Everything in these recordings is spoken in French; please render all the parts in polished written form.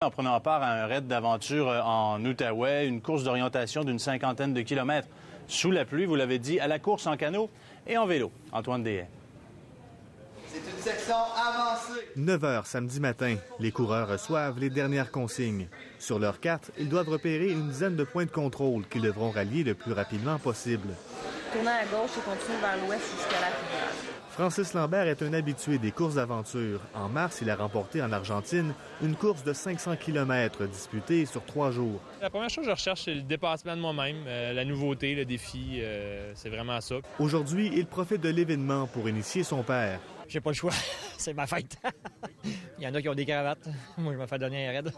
En prenant part à un raid d'aventure en Outaouais, une course d'orientation d'une 50aine de kilomètres. Sous la pluie, vous l'avez dit, à la course en canot et en vélo. Antoine Deshaies. C'est une section avancée. 9 h samedi matin, les coureurs reçoivent les dernières consignes. Sur leur carte, ils doivent repérer une dizaine de points de contrôle qu'ils devront rallier le plus rapidement possible. Tourner à gauche et continuer vers l'ouest jusqu'à la rivière. Francis Lambert est un habitué des courses d'aventure. En mars, il a remporté en Argentine une course de 500 km disputée sur 3 jours. La première chose que je recherche, c'est le dépassement de moi-même, la nouveauté, le défi, c'est vraiment ça. Aujourd'hui, il profite de l'événement pour initier son père. J'ai pas le choix, c'est ma fête. Il y en a qui ont des cravates, moi je me fais donner un raid.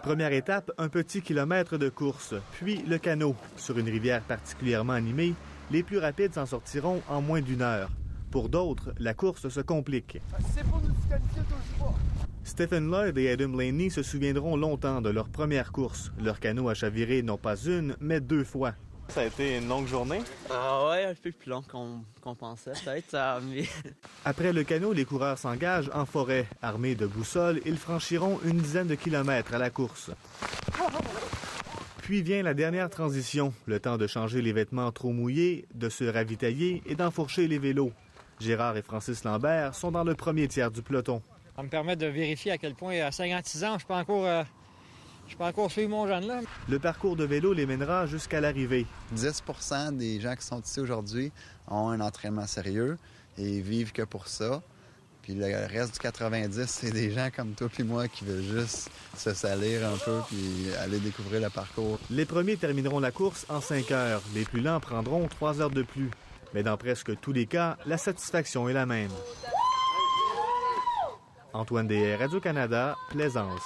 Première étape, un petit kilomètre de course, puis le canot. Sur une rivière particulièrement animée, les plus rapides s'en sortiront en moins d'1 heure. Pour d'autres, la course se complique. C'est pour nous disqualifier toujours. Stephen Lloyd et Adam Blaney se souviendront longtemps de leur première course. Leur canot a chaviré non pas une, mais 2 fois. Ça a été une longue journée? Ah ouais, un peu plus long qu'on pensait, peut-être. Mais... Après le canot, les coureurs s'engagent en forêt. Armés de boussoles, ils franchiront une dizaine de kilomètres à la course. Puis vient la dernière transition, le temps de changer les vêtements trop mouillés, de se ravitailler et d'enfourcher les vélos. Gérard et Francis Lambert sont dans le premier tiers du peloton. Ça me permet de vérifier à quel point, à 56 ans, je peux encore suivre mon jeune là. Le parcours de vélo les mènera jusqu'à l'arrivée. 10 % des gens qui sont ici aujourd'hui ont un entraînement sérieux et vivent que pour ça. Puis le reste du 90, c'est des gens comme toi puis moi qui veulent juste se salir un peu puis aller découvrir le parcours. Les premiers termineront la course en 5 heures. Les plus lents prendront 3 heures de plus. Mais dans presque tous les cas, la satisfaction est la même. Antoine Deshaies, Radio-Canada, Plaisance.